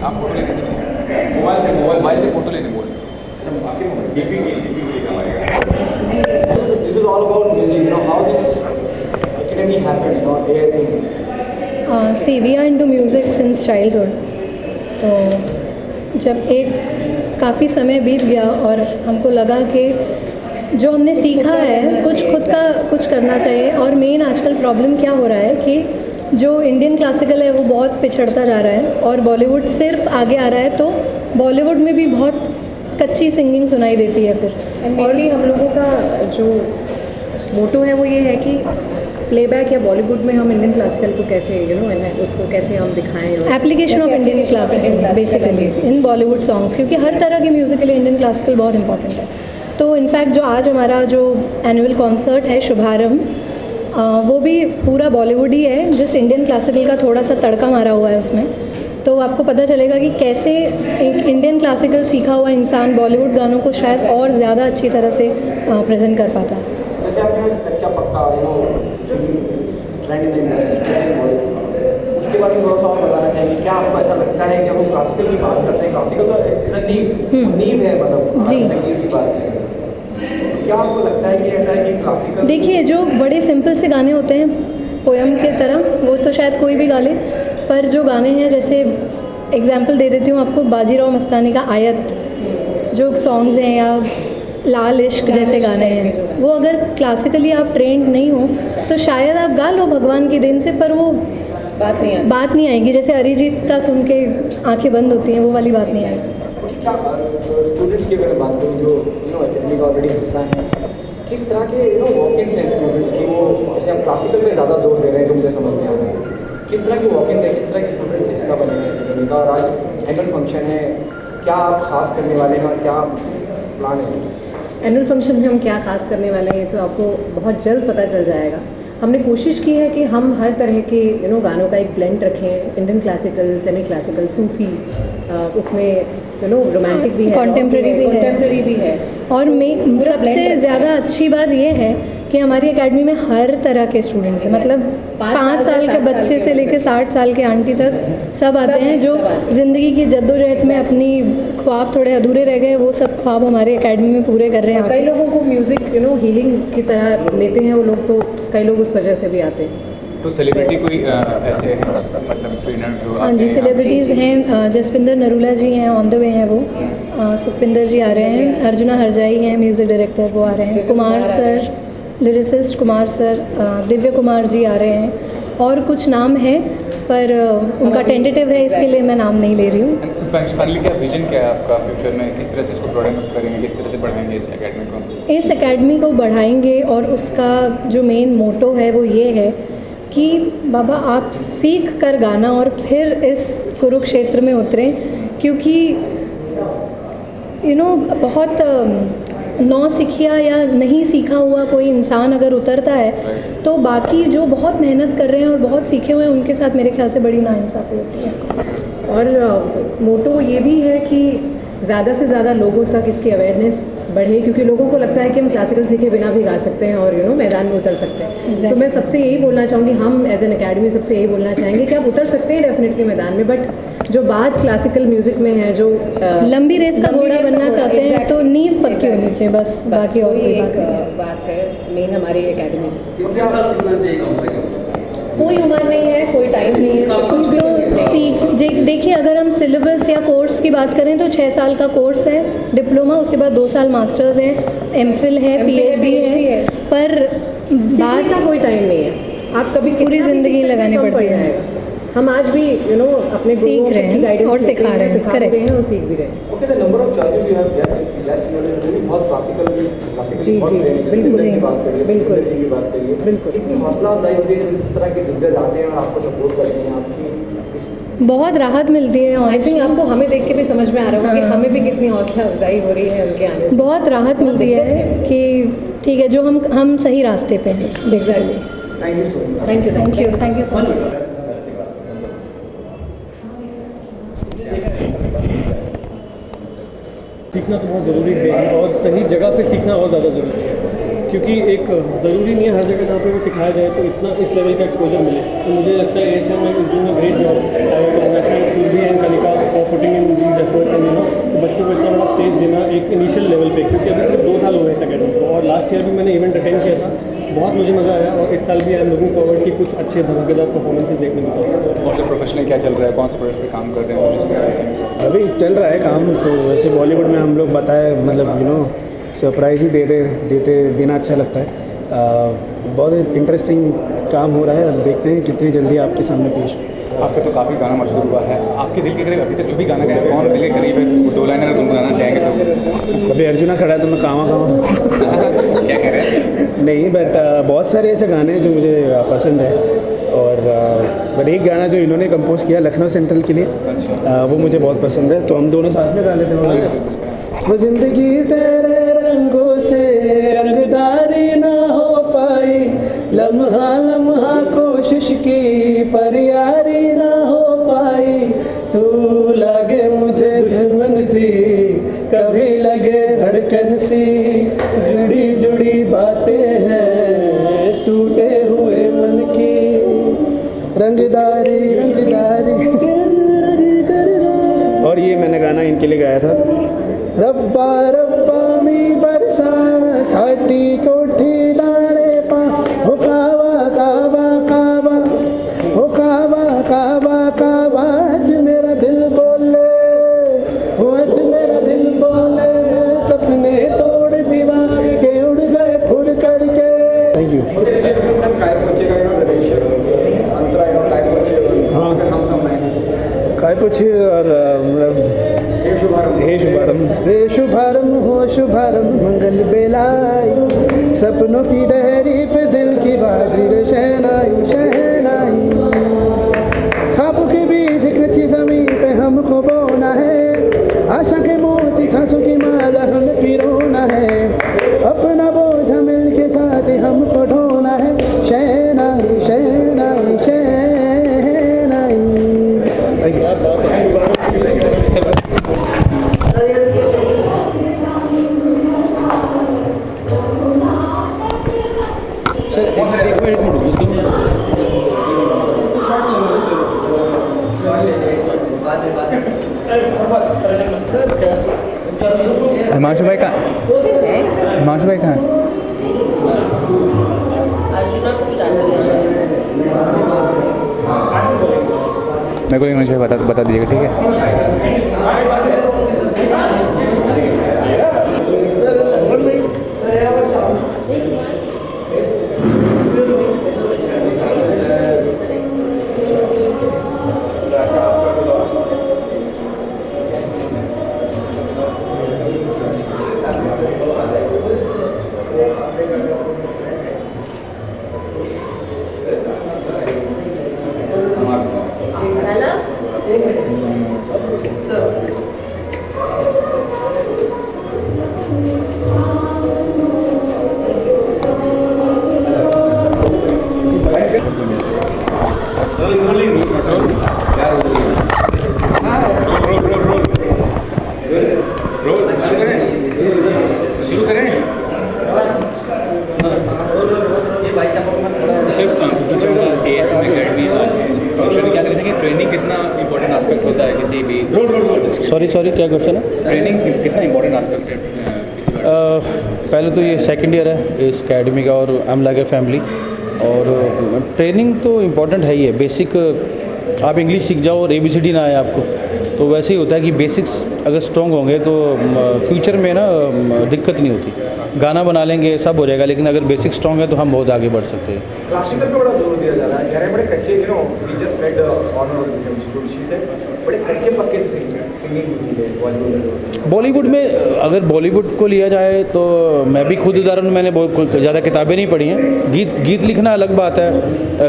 आप फोटो लेने के लिए मोबाइल से फोटो लेने बोल This is all about music, you know, how this academy happened, you know, ASM. See, we are into music since childhood. तो जब एक काफ़ी समय बीत गया और हमको लगा कि जो हमने सीखा है कुछ खुद का कुछ करना चाहिए। और मेन आजकल प्रॉब्लम क्या हो रहा है कि जो इंडियन क्लासिकल है वो बहुत पिछड़ता जा रहा है और बॉलीवुड सिर्फ आगे आ रहा है। तो बॉलीवुड में भी बहुत कच्ची सिंगिंग सुनाई देती है फिर। और हम लोगों का जो मोटो है वो ये है कि प्लेबैक या बॉलीवुड में हम इंडियन क्लासिकल को कैसे उसको कैसे हम दिखाएं। Application of Indian classical basically in Bollywood songs, क्योंकि हर तरह के म्यूज़िक के लिए इंडियन क्लासिकल बहुत इंपॉर्टेंट है। तो इनफैक्ट जो आज हमारा जो एनुअल कॉन्सर्ट है शुभारंभ, वो भी पूरा बॉलीवुड ही है, जिस इंडियन क्लासिकल का थोड़ा सा तड़का मारा हुआ है उसमें। तो आपको पता चलेगा कि कैसे एक इंडियन क्लासिकल सीखा हुआ इंसान बॉलीवुड गानों को शायद और ज़्यादा अच्छी तरह से प्रेजेंट कर पाता है। जैसे आपने कच्चा पक्का उसके बारे में थोड़ा सा और बताना चाहिए। क्या आपको ऐसा लगता है जब हम क्लासिकल की बात करते हैं, क्लासिकल तो नींव है, मतलब संगीत की बात करें, क्या आपको लगता है कि ऐसा है कि क्लासिकल, देखिए जो बड़े सिंपल से गाने होते हैं पोयम के तरह, वो तो शायद कोई भी गा ले, पर जो गाने हैं, जैसे एग्जाम्पल दे देती हूँ आपको, बाजीराव मस्तानी का आयत जो सॉन्ग्स हैं या लाल इश्क जैसे गाने हैं, वो अगर क्लासिकली आप ट्रेंड नहीं हो तो शायद आप गा लो भगवान की देन से, पर वो बात नहीं आएगी। जैसे अरिजीत का सुन के आंखें बंद होती हैं, वो वाली बात नहीं आएगी। क्या स्टूडेंट्स की अगर बात करूँ जो एकेडमी का ऑलरेडी हिस्सा है, किस तरह के वॉकिंग्स हैं स्टूडेंट्स की, वो जैसे हम क्लासिकल पे ज़्यादा जोर दे रहे हैं जो मुझे समझ में आ रहा है, किस तरह की वॉकिंग्स है, किस तरह के स्टूडेंट्स हिस्सा बने हैं एकेडमी का, और आज एनुअल फंक्शन है, क्या आप खास करने वाले हैं और क्या प्लान है? एनुअल फंक्शन में हम क्या खास करने वाले हैं तो आपको बहुत जल्द पता चल जाएगा। हमने कोशिश की है कि हम हर तरह के गानों का एक ब्लेंड रखें, इंडियन क्लासिकल, सेमी क्लासिकल, सूफी, उसमें रोमांटिक भी है, कंटेम्प्रेरी भी है। और सबसे ज़्यादा अच्छी बात ये है कि हमारी एकेडमी में हर तरह के स्टूडेंट्स हैं, मतलब 5 साल के बच्चे से लेकर 60 साल के आंटी तक सब आते हैं, जो ज़िंदगी की जद्दोजहद में अपनी ख्वाब थोड़े अधूरे रह गए, वो सब ख्वाब हमारे एकेडमी में पूरे कर रहे हैं। कई लोगों को म्यूज़िक हीलिंग की तरह लेते हैं वो लोग, तो कई लोग उस वजह से भी आते हैं। तो सेलिब्रिटी कोई ऐसे हैं मतलब ट्रेनर जो? हाँ जी, सेलिब्रिटीज़ हैं, जसपिंदर नरूला जी हैं, ऑन द वे हैं वो, सुखपिंदर जी आ रहे हैं, अर्जुना हरजाई हैं म्यूज़िक डायरेक्टर, वो आ रहे हैं, Kumar sir lyricist Kumar sir, Divya Kumar ji आ रहे हैं, और कुछ नाम हैं पर उनका टेंटेटिव है, इसके लिए मैं नाम नहीं ले रही हूँ। फाइनली क्या विजन क्या है आपका फ्यूचर में, किस तरह से इसको प्रोडक्ट करेंगे, किस तरह से बढ़ाएंगे इस एकेडमी को? इस एकेडमी को बढ़ाएंगे और उसका जो मेन मोटो है वो ये है कि बाबा आप सीख कर गाना और फिर इस कुरुक्षेत्र में उतरें, क्योंकि बहुत नौसिखिया या नहीं सीखा हुआ कोई इंसान अगर उतरता है तो बाकी जो बहुत मेहनत कर रहे हैं और बहुत सीखे हुए हैं उनके साथ मेरे ख्याल से बड़ी नाइंसाफ़ी होती है। और मोटो ये भी है कि ज़्यादा से ज़्यादा लोगों तक इसकी अवेयरनेस बढ़े, क्योंकि लोगों को लगता है कि हम क्लासिकल सीखे बिना भी गा सकते हैं और मैदान में उतर सकते हैं। तो मैं सबसे यही बोलना चाहूँगी, हम एज एन अकेडमी सबसे यही बोलना चाहेंगे कि आप उतर सकते हैं डेफिनेटली मैदान में, बट जो बात क्लासिकल म्यूज़िक में है, जो लंबी रेस का घोड़ा बनना चाहते हैं तो नींव पक्की होनी चाहिए, बस बाकी और कोई बात है मेन हमारी अकेडमी की। कोई उम्र नहीं है, कोई टाइम नहीं है। देखिए अगर हम सिलेबस या कोर्स की बात करें तो 6 साल का कोर्स है डिप्लोमा, उसके बाद 2 साल मास्टर्स है, एमफिल है, पीएचडी है, पर बात का कोई टाइम नहीं है, आप कभी पूरी ज़िंदगी लगानी पड़ती है। हम आज भी अपने सीख रहे हैं और सिखा रहे हैं, करेक्ट, और सीख भी रहे हैं। Okay, the number of choices you have बहुत क्लासिकल जी बिल्कुल इतनी हौसला अफजाई होती है जब इस तरह के दिग्गज आते हैं और आपको सपोर्ट करते हैं, आपकी बहुत राहत मिलती है। आई थिंक आपको हमें देख के भी समझ में आ रहा होगा कि हमें भी कितनी हौसला अफजाई हो रही है उनके आने से। बहुत राहत मिलती है कि ठीक है, जो हम सही रास्ते पे हैं basically. Thank you so much. Thank you so much. सीखना तो बहुत ज़रूरी है और सही जगह पे सीखना बहुत ज़्यादा ज़रूरी है। क्योंकि एक ज़रूरी नहीं है हर जगह जहाँ पे भी सिखाया जाए तो इतना इस लेवल का एक्सपोजर मिले। तो मुझे लगता है ASM is doing a great job national Surabhi and Kanika for putting in these efforts and तो बच्चों को इतना बड़ा स्टेज देना एक इनिशियल लेवल पे, क्योंकि अभी सिर्फ 2 साल हो गए इस अकेडमी को और लास्ट ईयर भी मैंने इवेंट अटेंड किया था, बहुत मुझे मज़ा आया और इस साल भी आई एम लुकिंग फॉरवर्ड कि कुछ अच्छे धमाकेदार परफॉर्मेंसेस देखने को मिलेंगे। और जो प्रोफेशनली क्या चल रहा है, कौन से प्रोजेक्ट पे काम कर रहे हैं और जिसको अभी चल रहा है काम, तो वैसे बॉलीवुड में हम लोग बताए मतलब सरप्राइज ही देना अच्छा लगता है। बहुत इंटरेस्टिंग काम हो रहा है, अब देखते हैं कितनी जल्दी आपके सामने पेश। आपका तो काफ़ी गाना मशहूर हुआ है, आपके दिल के करीब अभी तक जो भी गाना गाया कौन दिल के करीब है? 2 लाइनर तुम गाना चाहेंगे तो? अभी अर्जुना खड़ा है तो मैं कावा क्या कह रहे हैं? नहीं, बट बहुत सारे ऐसे गाने हैं जो मुझे पसंद है और बट एक गाना जो इन्होंने कंपोज किया लखनऊ सेंट्रल के लिए, अच्छा, वो मुझे बहुत पसंद है, तो हम दोनों साथ में गा लेते हैं। वो जिंदगी तेरे रंगों से रंगदारी ना हो पाई, लम्हा लम्हा कोशिश की पर यारी ना हो पाई, तू लगे मुझे धड़कन सी कभी लगे धड़कन सी, जुड़ी जुड़ी बातें हैं टूटे हुए मन की, रंगदारी रंगदारी। और ये मैंने गाना इनके लिए गाया था। रब्बा रब्बा मी बरसा साटी कोठी दारे पा, हो कावा कावा कावा, हो कावा कावा कावा, आज मेरा दिल बोले, हो आज मेरा दिल बोले, मैं सपने तोड़ दीवा के उड़ गए फुड़ करके। Thank you. हाँ, काय पूछे और हे शुभारंभ हो शुभारंभ मंगल बेलाई, सपनों की डहरी पे दिल की बाजी शहनाई शहनाई, ख्वाबों के बीज कच्ची जमीन पे हमको बोना है, आशा के मोती सांसों की माला हमें पिरोना है, अपना बोझ मिल के साथ हमको ढोना है, शहनाई शहनाई शहनाई। हिमांशु भाई कहाँ? हिमांशु भाई कहाँ? मेरे को हिमांशु भाई बता दीजिएगा, ठीक है? शुरू करें। ASM अकेडमी फंक्शन क्या करें कि ट्रेनिंग कितना इंपॉर्टेंट एस्पेक्ट होता है किसी भी सॉरी क्या क्वेश्चन है? ट्रेनिंग कितना इंपॉर्टेंट एस्पेक्ट है किसी पहले तो ये सेकंड ईयर है इस अकेडमी का और I am like a family, और ट्रेनिंग तो इम्पॉर्टेंट है ही है। बेसिक आप इंग्लिश सीख जाओ और ABCD ना आए आपको तो वैसे ही होता है कि बेसिक्स अगर स्ट्रॉन्ग होंगे तो फ्यूचर में ना दिक्कत नहीं होती, गाना बना लेंगे सब हो जाएगा, लेकिन अगर बेसिक स्ट्रॉन्ग है तो हम बहुत आगे बढ़ सकते हैं। क्लासिकल पे बड़ा जोर दिया जा रहा है, यार बड़े कच्चे we just made honour of this institute, she said बड़े कच्चे पक्के से सिंगिंग होती है बॉलीवुड में। अगर बॉलीवुड को लिया जाए तो मैं भी खुद उदाहरण, मैंने ज़्यादा किताबें नहीं पढ़ी हैं, गीत लिखना अलग बात है,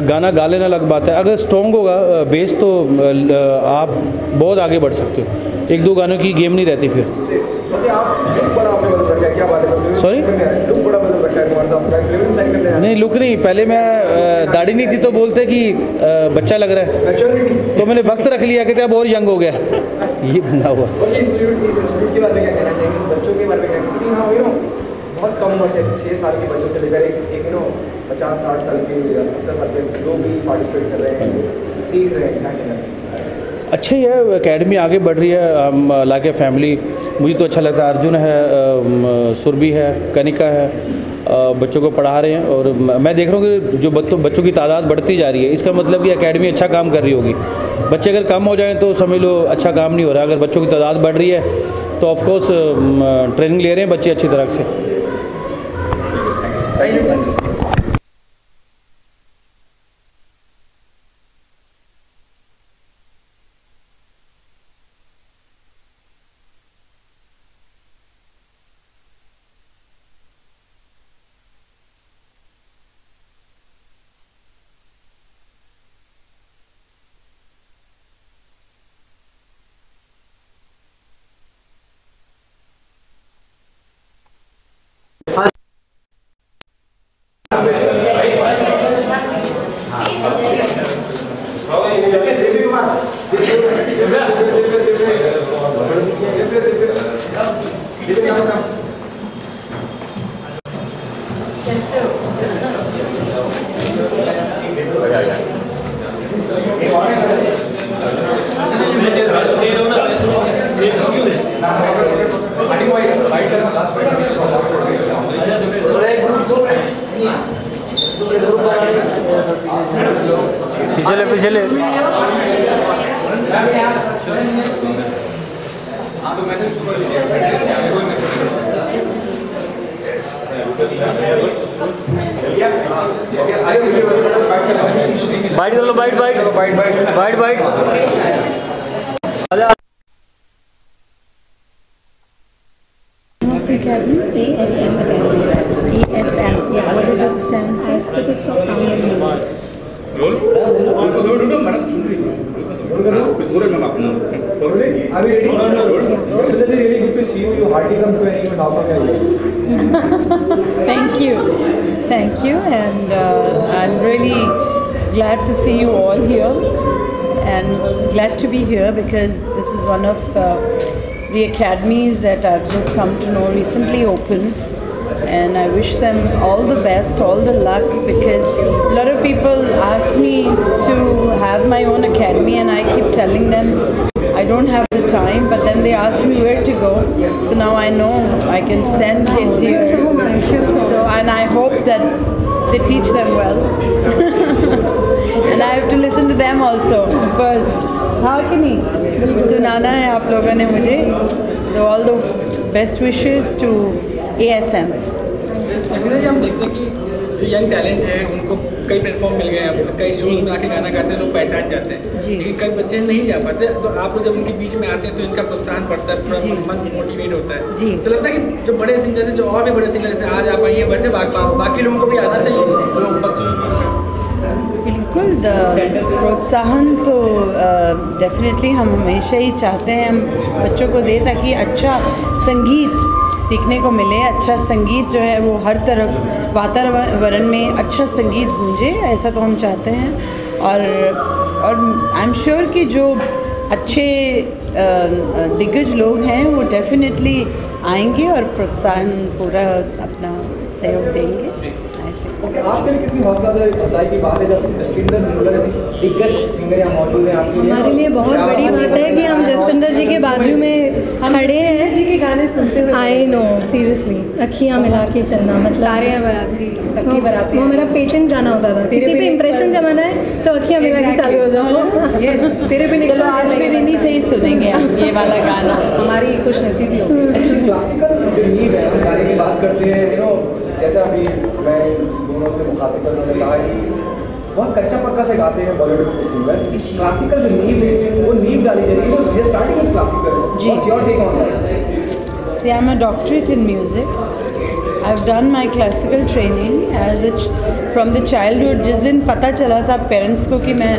गाना गा लेना अलग बात है। अगर स्ट्रॉन्ग होगा बेस तो आप बहुत आगे बढ़ सकते हो, 1-2 गानों की गेम नहीं रहती फिर। सॉरी नहीं, लुक नहीं, पहले मैं दाढ़ी नहीं थी तो बोलते कि बच्चा लग रहा है, तो मैंने वक्त रख लिया कि अब और यंग हो गया, ये बंदा हुआ। बहुत कम उम्र से 6 साल के बच्चों से लेकर एक 50-60 साल के या 70 साल के लोग भी पार्टिसिपेट कर रहे हैं, सीख रहे हैं, क्या कहना है? अच्छा ही है, एकेडमी आगे बढ़ रही है। हम लाइक ए फैमिली, मुझे तो अच्छा लगता है। अर्जुन है, सुरभि है, कनिका है, बच्चों को पढ़ा रहे हैं और मैं देख रहा हूँ कि जो बच्चों की तादाद बढ़ती जा रही है, इसका मतलब कि एकेडमी अच्छा काम कर रही होगी। बच्चे अगर कम हो जाएं तो समझ लो अच्छा काम नहीं हो रहा। अगर बच्चों की तादाद बढ़ रही है तो ऑफकोर्स ट्रेनिंग ले रहे हैं बच्चे अच्छी तरह से। पिछले बाइट कर लो, bite bite bite bite ASM Academy. ASM. Yeah. What does it stand for? Aesthetics of Sound and Music. Are we ready? It's really good to see you. You hardly come to any event. Thank you, and I'm really glad to see you all here, and glad to be here because this is one of the academies that I've just come to know recently opened, and I wish them all the best, all the luck, because a lot of people ask me to have my own academy and I keep telling them I don't have the time, but then they ask me where to go, so now I know I can send kids here. So, and I hope that they teach them well. And I have to listen to them also first. हाँ कि नहीं, सुनाना है आप लोगों ने मुझे. So all the best wishes to ASM. ऐसे ही हम देखते हैं कि जो यंग टैलेंट है उनको कई प्लेटफॉर्म मिल गए हैं, कई शोज में आके गाना गाते हैं, लोग पहचान जाते हैं, लेकिन कई बच्चे नहीं जा पाते, तो आप लोग जब उनके बीच में आते हैं तो इनका प्रोत्साहन बढ़ता है, पूरा मन मोटिवेट होता है. तो लगता है कि जो बड़े सिंगर हैं, जो और भी बड़े सिंगर से आज आप आइए, वैसे बाकी लोगों को भी आना चाहिए जो बच्चों के बीच में. बिल्कुल, प्रोत्साहन तो डेफिनेटली हम हमेशा ही चाहते हैं हम बच्चों को दें ताकि अच्छा संगीत सीखने को मिले. अच्छा संगीत जो है वो हर तरफ वातावरण में अच्छा संगीत गूंजे, ऐसा तो हम चाहते हैं. और आई एम श्योर कि जो अच्छे दिग्गज लोग हैं वो डेफिनेटली आएंगे और प्रोत्साहन पूरा अपना सहयोग देंगे. आपके लिए कितनी हौसला अफजाई की बात है जब जसविंदर सिंगर जैसी दिग्गज सिंगर यहाँ मौजूद हैं आपके लिए. हमारे लिए बहुत बड़ी बात है कि हम जसविंदर जी के बाजू में खड़े हैं. जी के गाने सुनते हुए आई नो, सीरियसली अखियाँ मिला के चलना, मतलब तारियां बराती, तबकी बराती, वो मेरा पेटेंट गाना होता था. किसी पे इंप्रेशन जमाना है तो अखियाँ मिला के चालू हो जाओ. यस, तेरे पे चलो आज फिर इन्हीं से ही सुनेंगे हम ये वाला गाना. हमारी खुश नसीबी होगी. क्लासिकल जो नींव है, हम गाने की बात करते हैं, जैसा अभी मैं दोनों से मुखातिब कर उन्होंने कहा कि बहुत कच्चा पक्का से गाते हैं बॉलीवुड के सिंगर. क्लासिकल जो नींव है वो नींव डाली जाएगी, वो ये स्टार्टिंग में classical. What's your take on that? See, I'm a doctorate in music. I've done my classical training from the childhood. जिस दिन पता चला था पेरेंट्स को कि मैं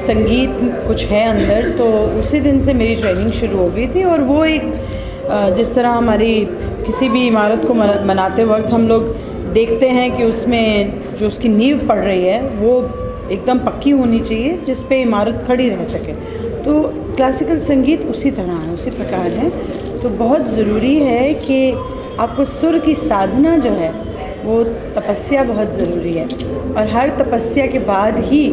संगीत कुछ है अंदर, तो उसी दिन से मेरी ट्रेनिंग शुरू हो गई थी. और वो एक जिस तरह हमारी किसी भी इमारत को बनाते वक्त हम लोग देखते हैं कि उसमें जो उसकी नींव पड़ रही है वो एकदम पक्की होनी चाहिए जिस पे इमारत खड़ी रह सके. तो क्लासिकल संगीत उसी तरह है, उसी प्रकार है. तो बहुत ज़रूरी है कि आपको सुर की साधना जो है वो तपस्या बहुत ज़रूरी है, और हर तपस्या के बाद ही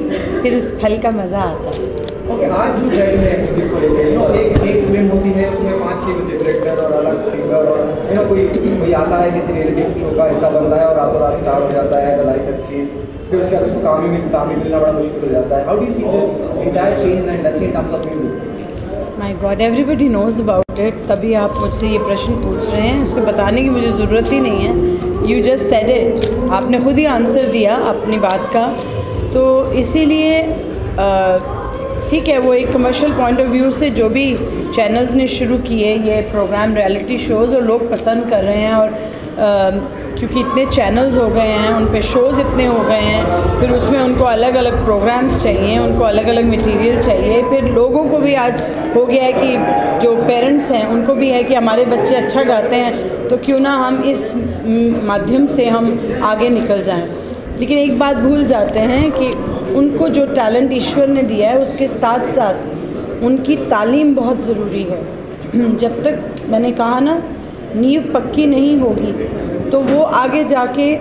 फिर उस फल का मज़ा आता है। ओके, आज जो जर्नी है म्यूजिक को लेकर, एक फिल्म होती है उसमें 5-6 म्यूजिक डायरेक्टर और अलग सिंगर और कोई आता है किसी रियलिटी शो का हिस्सा बनता है और रातों रात स्टार हो जाता है, द लाइफ हैज चेंज, फिर उसके बाद उसको काम ही मिलना बड़ा मुश्किल हो जाता है। How do you see this entire change in the industry in terms of music? My god, everybody knows about it, तभी आप मुझसे ये प्रश्न पूछ रहे हैं, उसको बताने की मुझे ज़रूरत ही नहीं है। यू जस्ट सेड इट, आपने खुद ही आंसर दिया अपनी बात का। तो इसीलिए ठीक है, वो एक कमर्शियल पॉइंट ऑफ व्यू से जो भी चैनल्स ने शुरू किए ये प्रोग्राम, रियलिटी शोज़, और लोग पसंद कर रहे हैं, और क्योंकि इतने चैनल्स हो गए हैं, उन पे शोज़ इतने हो गए हैं, फिर उसमें उनको अलग अलग प्रोग्राम्स चाहिए, उनको अलग अलग मटेरियल चाहिए। फिर लोगों को भी आज हो गया है कि जो पेरेंट्स हैं उनको भी है कि हमारे बच्चे अच्छा गाते हैं तो क्यों ना हम इस माध्यम से हम आगे निकल जाएं। लेकिन एक बात भूल जाते हैं कि उनको जो टैलेंट ईश्वर ने दिया है उसके साथ साथ उनकी तालीम बहुत ज़रूरी है। जब तक, मैंने कहा ना, नींव पक्की नहीं होगी तो वो आगे जाके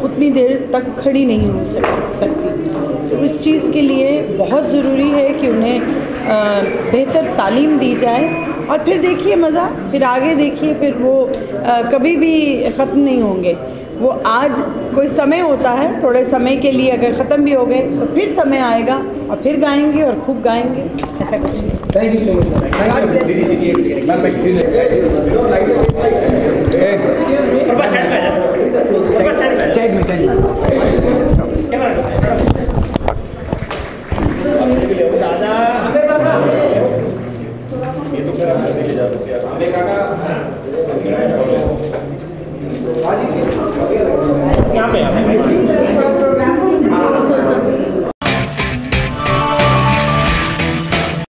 उतनी देर तक खड़ी नहीं हो सकती। तो इस चीज़ के लिए बहुत ज़रूरी है कि उन्हें बेहतर तालीम दी जाए, और फिर देखिए मज़ा, फिर आगे देखिए, फिर वो कभी भी ख़त्म नहीं होंगे। वो आज कोई समय होता है, थोड़े समय के लिए अगर ख़त्म भी हो गए तो फिर समय आएगा और फिर गाएंगे और खूब गाएंगे, ऐसा कुछ नहीं। Thank you so much. यहाँ पे